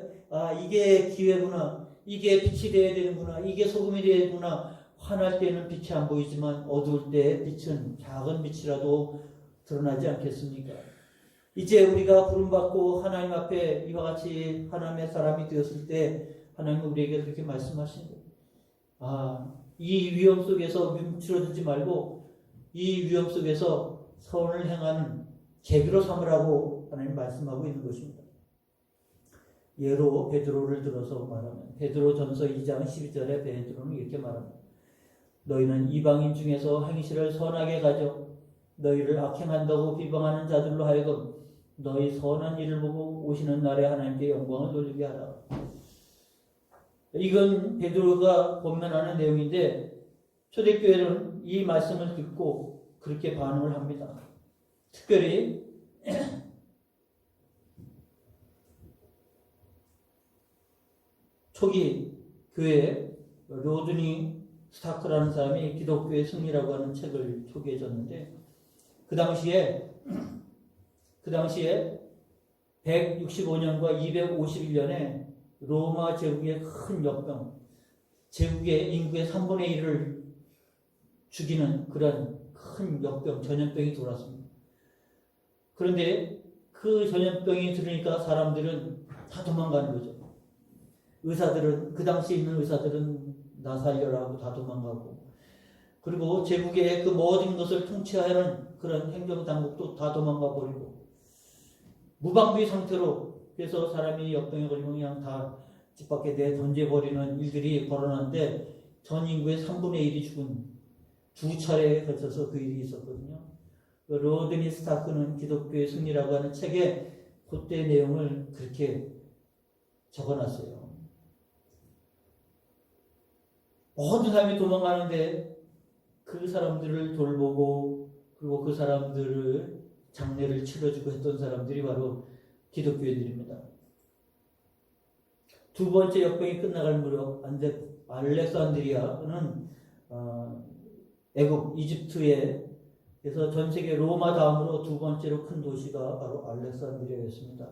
이게 기회구나. 이게 빛이 되어야 되는구나. 이게 소금이 되어야 되는구나. 환할 때는 빛이 안 보이지만 어두울 때 빛은 작은 빛이라도 드러나지 않겠습니까? 이제 우리가 부름받고 하나님 앞에 이와 같이 하나님의 사람이 되었을 때 하나님은 우리에게 그렇게 말씀하시는 거예요. 이 위험 속에서 멈추어들지 말고 이 위험 속에서 선을 행하는 계기로 삼으라고 하나님 말씀하고 있는 것입니다. 예로 베드로를 들어서 말하면 베드로전서 2장 12절에 베드로는 이렇게 말합니다. 너희는 이방인 중에서 행실을 선하게 가져 너희를 악행한다고 비방하는 자들로 하여금 너희 선한 일을 보고 오시는 날에 하나님께 영광을 돌리게 하라. 이건 베드로가 권면하는 내용인데 초대교회는 이 말씀을 듣고 그렇게 반응을 합니다. 특별히 초기 교회 로드니 스타크라는 사람이 기독교의 승리라고 하는 책을 소개해 줬는데 그 당시에 165년과 251년에 로마 제국의 큰 역병, 제국의 인구의 3분의 1을 죽이는 그런 큰 역병, 전염병이 돌았습니다. 그런데 그 전염병이 들으니까 사람들은 다 도망가는 거죠. 의사들은, 그 당시에 있는 의사들은 나 살려라 하고 다 도망가고, 그리고 제국의 그 모든 것을 통치하는 그런 행정당국도 다 도망가 버리고, 무방비 상태로, 그래서 사람이 역병에 걸리면 그냥 다 집 밖에 내던져버리는 일들이 벌어났는데, 전 인구의 3분의 1이 죽은 두 차례에 걸쳐서 그 일이 있었거든요. 로드니 스타크는 기독교의 승리라고 하는 책에 그때 내용을 그렇게 적어놨어요. 모든 사람이 도망가는데 그 사람들을 돌보고 그리고 그 사람들을 장례를 치러주고 했던 사람들이 바로 기독교인들입니다. 두 번째 역병이 끝나갈 무렵 알렉산드리아는 애국 이집트에 그래서 전 세계 로마 다음으로 두 번째로 큰 도시가 바로 알렉산드리아였습니다.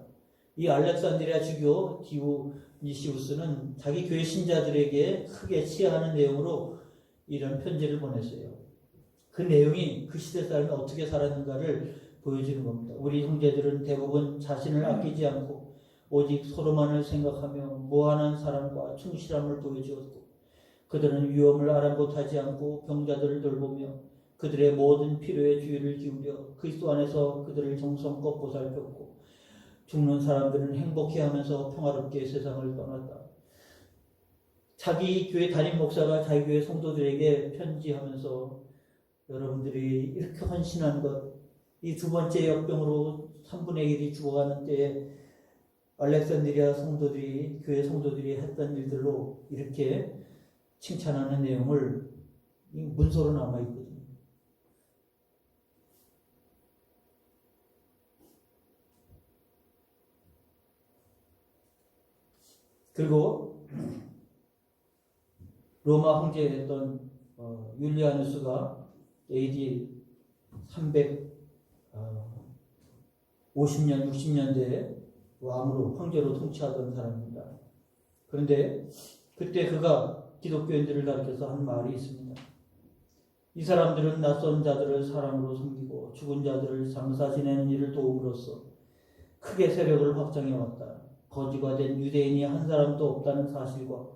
이 알렉산드리아 주교 디오니시우스는 자기 교회 신자들에게 크게 치하하는 내용으로 이런 편지를 보냈어요. 그 내용이 그 시대 사람이 어떻게 살았는가를 보여주는 겁니다. 우리 형제들은 대부분 자신을 아끼지 않고 오직 서로만을 생각하며 무한한 사랑과 충실함을 보여주었고, 그들은 위험을 아랑곳하지 않고 병자들을 돌보며 그들의 모든 필요에 주의를 기울여 그리스도 안에서 그들을 정성껏 보살폈고, 죽는 사람들은 행복해하면서 평화롭게 세상을 떠났다. 자기 교회 담임 목사가 자기 교회 성도들에게 편지하면서 여러분들이 이렇게 헌신한 것, 이 두 번째 역병으로 3분의 1이 죽어가는 때에 알렉산드리아 성도들이, 교회 성도들이 했던 일들로 이렇게 칭찬하는 내용을 문서로 남아있거든요. 그리고 로마 황제였던 율리아누스가 AD 350년, 60년대에 왕으로, 황제로 통치하던 사람입니다. 그런데 그때 그가 기독교인들을 가리켜서 한 말이 있습니다. 이 사람들은 낯선 자들을 사랑으로 섬기고 죽은 자들을 장사 지내는 일을 도움으로써 크게 세력을 확장해왔다. 거지가 된 유대인이 한 사람도 없다는 사실과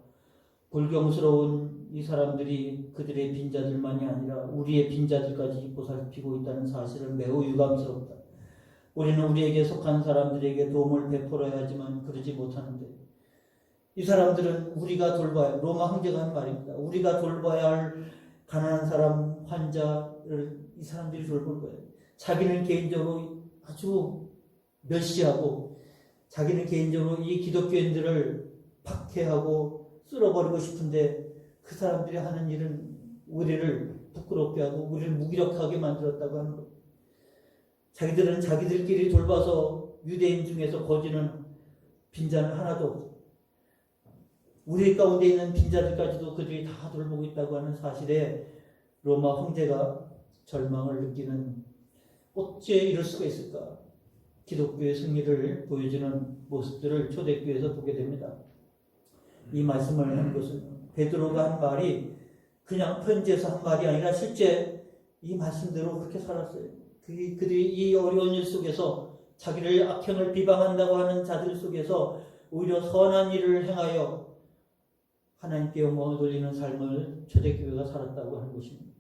불경스러운 이 사람들이 그들의 빈자들만이 아니라 우리의 빈자들까지 보살피고 있다는 사실은 매우 유감스럽다. 우리는 우리에게 속한 사람들에게 도움을 베풀어야 하지만 그러지 못하는데, 이 사람들은 우리가 돌봐야, 로마 황제가 한 말입니다. 우리가 돌봐야 할 가난한 사람, 환자를 이 사람들이 돌볼 거예요. 자기는 개인적으로 아주 멸시하고 자기는 개인적으로 이 기독교인들을 박해하고 쓸어버리고 싶은데, 그 사람들이 하는 일은 우리를 부끄럽게 하고 우리를 무기력하게 만들었다고 하는 거예요. 자기들은 자기들끼리 돌봐서 유대인 중에서 거지는 빈자는 하나도 없고, 우리 가운데 있는 빈자들까지도 그들이 다 돌보고 있다고 하는 사실에 로마 황제가 절망을 느끼는, 어째 이럴 수가 있을까? 기독교의 승리를 보여주는 모습들을 초대교회에서 보게 됩니다. 이 말씀을 하는 것은 베드로가 한 말이 그냥 편지에서 한 말이 아니라 실제 이 말씀대로 그렇게 살았어요. 그들이 이 어려운 일 속에서 자기를 악행을 비방한다고 하는 자들 속에서 오히려 선한 일을 행하여 하나님께 영광을 돌리는 삶을 초대교회가 살았다고 하는 것입니다.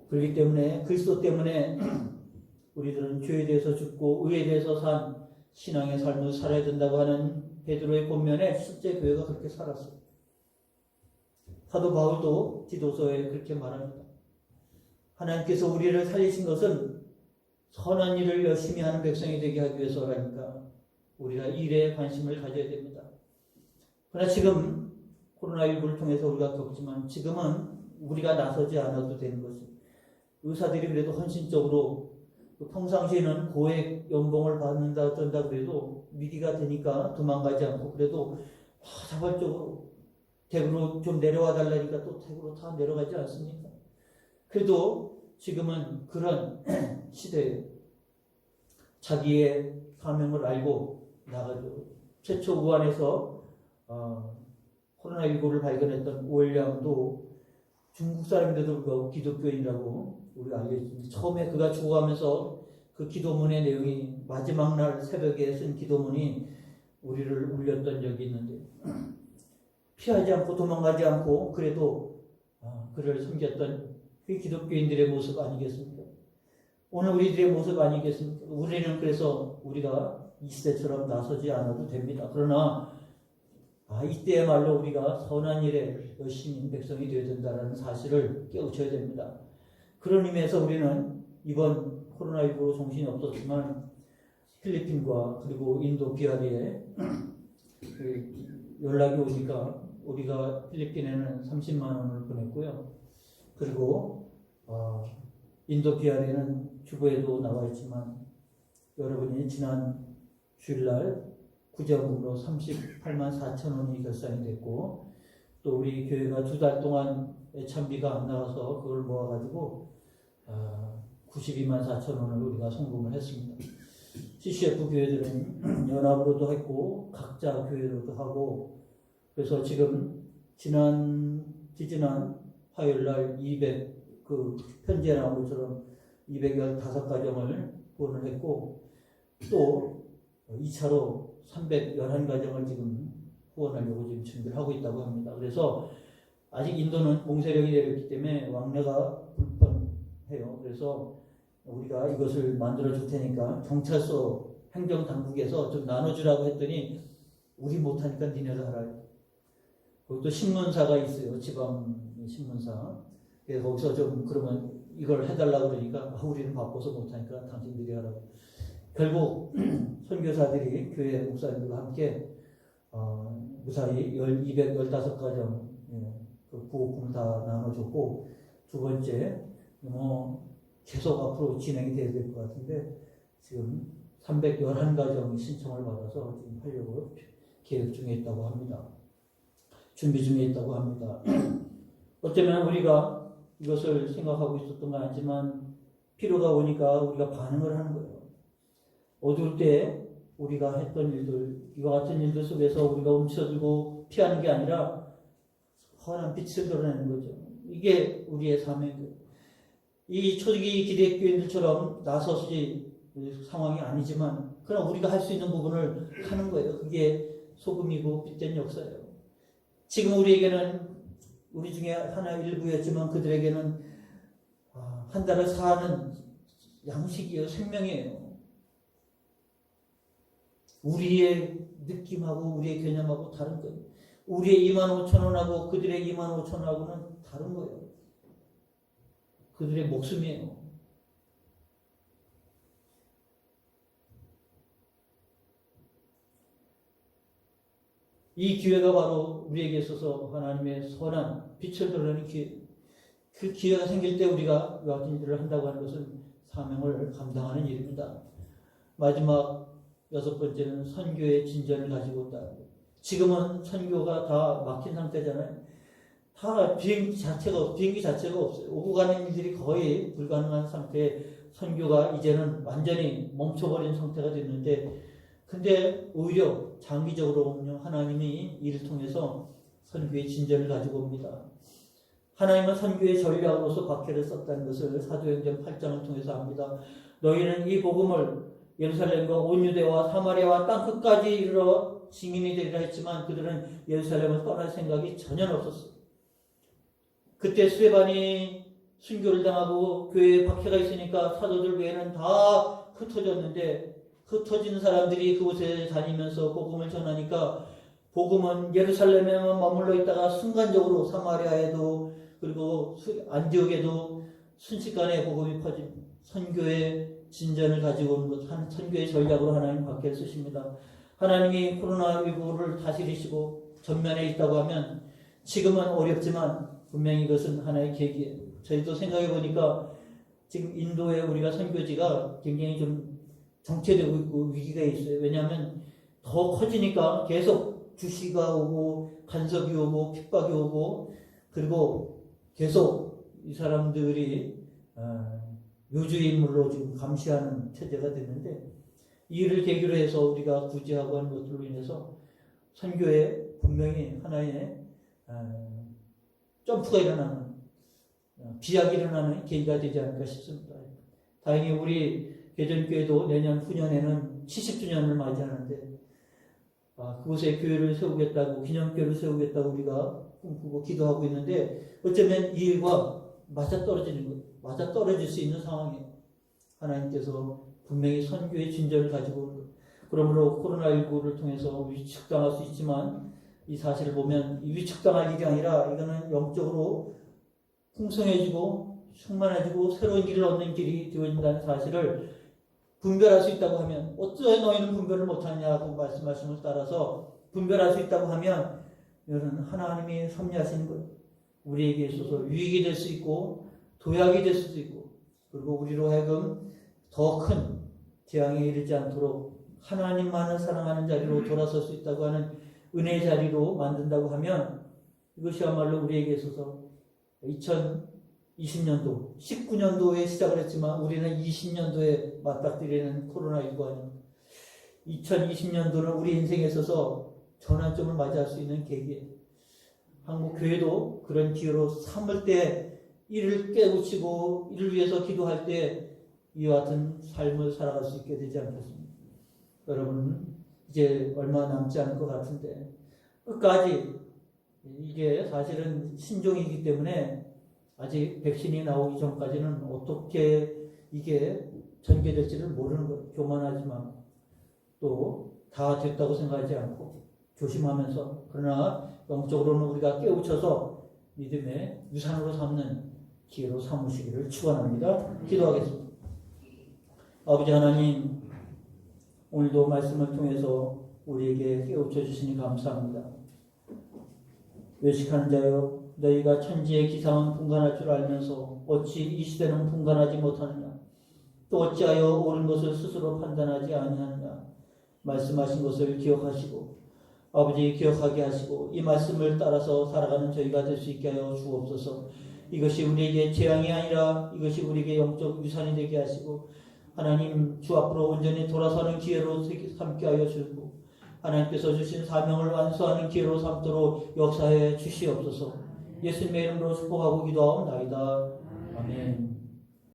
그렇기 때문에 그리스도 때문에 우리들은 죄에 대해서 죽고 의에 대해서 산 신앙의 삶을 살아야 된다고 하는 베드로의 본면에 실제 교회가 그렇게 살았어요. 사도 바울도 디도서에 그렇게 말합니다. 하나님께서 우리를 살리신 것은 선한 일을 열심히 하는 백성이 되게 하기 위해서라니까 우리가 일에 관심을 가져야 됩니다. 그러나 지금 코로나19를 통해서 우리가 겪지만 지금은 우리가 나서지 않아도 되는 것이, 의사들이 그래도 헌신적으로 평상시에는 고액 연봉을 받는다 어쩐다 그래도 위기가 되니까 도망가지 않고 그래도 자발적으로 대구로 좀 내려와 달라니까 또 대구로 다 내려가지 않습니까? 그래도 지금은 그런 시대에 자기의 사명을 알고 나가죠. 최초 우한에서 코로나19를 발견했던 오일량도 중국 사람인데도 불구하고 기독교인이라고 우리가 알고 있습니다. 처음에 그가 죽어가면서 그 기도문의 내용이 마지막 날 새벽에 쓴 기도문이 우리를 울렸던 적이 있는데 피하지 않고 도망가지 않고 그래도 그를 섬겼던 그 기독교인들의 모습 아니겠습니까? 오늘 우리들의 모습 아니겠습니까? 우리는 그래서 우리가 이 시대처럼 나서지 않아도 됩니다. 그러나 이때야말로 우리가 선한 일에 열심히 백성이 되어야 된다는 사실을 깨우쳐야 됩니다. 그런 의미에서 우리는 이번 코로나19로 정신이 없었지만 필리핀과 그리고 인도 비아리에 연락이 오니까 우리가 필리핀에는 30만 원을 보냈고요. 그리고 인도 비아리에는 주보에도 나와 있지만 여러분이 지난 주일날 구제금으로 38만 4천 원이 결산이 됐고 또 우리 교회가 2달 동안 예찬비가 안 나와서 그걸 모아가지고 92만 4천 원을 우리가 송금을 했습니다. CCF 교회들은 연합으로도 했고 각자 교회로도 하고 그래서 지금 지지난 화요일날 200 편지에 나온 것처럼 215가정을 후원을 했고 또 2차로 311가정을 지금 후원하려고 지금 준비를 하고 있다고 합니다. 그래서 아직 인도는 공세력이 내렸기 때문에 왕래가 불편해요. 그래서 우리가 이것을 만들어 줄 테니까 경찰서 행정당국에서 좀 나눠주라고 했더니 우리 못하니까 니네가 하라. 그리고 또 신문사가 있어요. 지방 신문사. 그래서 거기서 좀 그러면 이걸 해달라고 그러니까 우리는 바빠서 못하니까 당신들이 하라고. 결국 선교사들이 교회 목사님들과 함께 무사히 215가정 그 부호품 다 나눠줬고 두 번째 계속 앞으로 진행이 돼야 될 것 같은데 지금 311가정이 신청을 받아서 지금 하려고 계획 중에 있다고 합니다. 준비 중에 있다고 합니다. 어쩌면 우리가 이것을 생각하고 있었던 건 아니지만 필요가 오니까 우리가 반응을 하는 거예요. 어두울 때 우리가 했던 일들, 이와 같은 일들 속에서 우리가 움츠러들고 피하는 게 아니라 환한 빛을 드러내는 거죠. 이게 우리의 사명이에요. 이 초기 기독교인들처럼 나서지 상황이 아니지만 그러나 우리가 할 수 있는 부분을 하는 거예요. 그게 소금이고 빛된 역사예요. 지금 우리에게는 우리 중에 하나 일부였지만 그들에게는 한 달을 사는 양식이에요. 생명이에요. 우리의 느낌하고 우리의 개념하고 다른 거예요. 우리의 25,000원하고 그들의 25,000원하고는 다른 거예요. 그들의 목숨이에요. 이 기회가 바로 우리에게 있어서 하나님의 선한 빛을 드러내는 기회. 그 기회가 생길 때 우리가 이 같은 일을 한다고 하는 것은 사명을 감당하는 일입니다. 마지막 6번째는 선교의 진전을 가지고 온다. 지금은 선교가 다 막힌 상태잖아요. 다 비행기 자체가 없어요. 오고 가는 일들이 거의 불가능한 상태에 선교가 이제는 완전히 멈춰버린 상태가 됐는데 근데 오히려 장기적으로 하나님이 이를 통해서 선교의 진전을 가지고 옵니다. 하나님은 선교의 전략으로서 박해를 썼다는 것을 사도행전 8장을 통해서 압니다. 너희는 이 복음을 예루살렘과 온 유대와 사마리아와 땅 끝까지 이르러 증인이 되리라 했지만 그들은 예루살렘을 떠날 생각이 전혀 없었어요. 그때 스데반이 순교를 당하고 교회에 박해가 있으니까 사도들 외에는 다 흩어졌는데 흩어진 사람들이 그곳에 다니면서 복음을 전하니까 복음은 예루살렘에만 머물러 있다가 순간적으로 사마리아에도 그리고 안디옥에도 순식간에 복음이 퍼진 선교의 진전을 가지고 온 것, 선교의 전략으로 하나님 밖에 쓰십니다. 하나님이 코로나19를 다스리시고 전면에 있다고 하면 지금은 어렵지만 분명히 이것은 하나의 계기예요. 저희도 생각해 보니까 지금 인도에 우리가 선교지가 굉장히 좀 정체되고 있고 위기가 있어요. 왜냐하면 더 커지니까 계속 주시가 오고 간섭이 오고 핍박이 오고 그리고 계속 이 사람들이 요주의 인물로 지금 감시하는 체제가 됐는데 이 일을 계기로 해서 우리가 구제하고 하는 것들로 인해서 선교에 분명히 하나의 점프가 일어나는 비약이 일어나는 계기가 되지 않을까 싶습니다. 다행히 우리 개전교회도 내년 후년에는 70주년을 맞이하는데 그곳에 교회를 세우겠다고 기념교회를 세우겠다고 우리가 꿈꾸고 기도하고 있는데 어쩌면 이 일과 맞아떨어질 수 있는 상황이에요. 하나님께서 분명히 선교의 진전을 가지고 그러므로 코로나19를 통해서 위축당할 수 있지만 이 사실을 보면 이 위축당할 일이 아니라 이거는 영적으로 풍성해지고 충만해지고 새로운 길을 얻는 길이 되어진다는 사실을 분별할 수 있다고 하면 어찌 너희는 분별을 못하냐고 말씀하신 걸 따라서 분별할 수 있다고 하면 이거는 하나님이 섭리하시는 것 우리에게 있어서 유익이 될 수 있고 도약이 될 수도 있고 그리고 우리로 하여금 더 큰 재앙에 이르지 않도록 하나님만을 사랑하는 자리로 돌아설 수 있다고 하는 은혜의 자리로 만든다고 하면 이것이야말로 우리에게 있어서 2020년도, 19년도에 시작을 했지만 우리는 20년도에 맞닥뜨리는 코로나19 아닙니다. 2020년도는 우리 인생에 있어서 전환점을 맞이할 수 있는 계기예요. 한국 교회도 그런 기회로 삼을 때 이를 깨우치고 이를 위해서 기도할 때 이와 같은 삶을 살아갈 수 있게 되지 않겠습니까? 여러분 이제 얼마 남지 않을 것 같은데 끝까지 이게 사실은 신종이기 때문에 아직 백신이 나오기 전까지는 어떻게 이게 전개될지를 모르는 것 교만하지만 또 다 됐다고 생각하지 않고 조심하면서 그러나 영적으로는 우리가 깨우쳐서 믿음의 유산으로 삼는 기회로 삼으시기를 축원합니다. 기도하겠습니다. 아버지 하나님 오늘도 말씀을 통해서 우리에게 깨우쳐 주시니 감사합니다. 외식하는 자여 너희가 천지의 기상은 분간할 줄 알면서 어찌 이 시대는 분간하지 못하느냐 또 어찌하여 옳은 것을 스스로 판단하지 아니하느냐 말씀하신 것을 기억하시고 아버지 기억하게 하시고 이 말씀을 따라서 살아가는 저희가 될 수 있게 하여 주옵소서. 이것이 우리에게 재앙이 아니라 이것이 우리에게 영적 유산이 되게 하시고 하나님 주 앞으로 온전히 돌아서는 기회로 삼게 하여 주시고 하나님께서 주신 사명을 완수하는 기회로 삼도록 역사해 주시옵소서. 예수님의 이름으로 축복하고 기도하옵나이다. 아멘.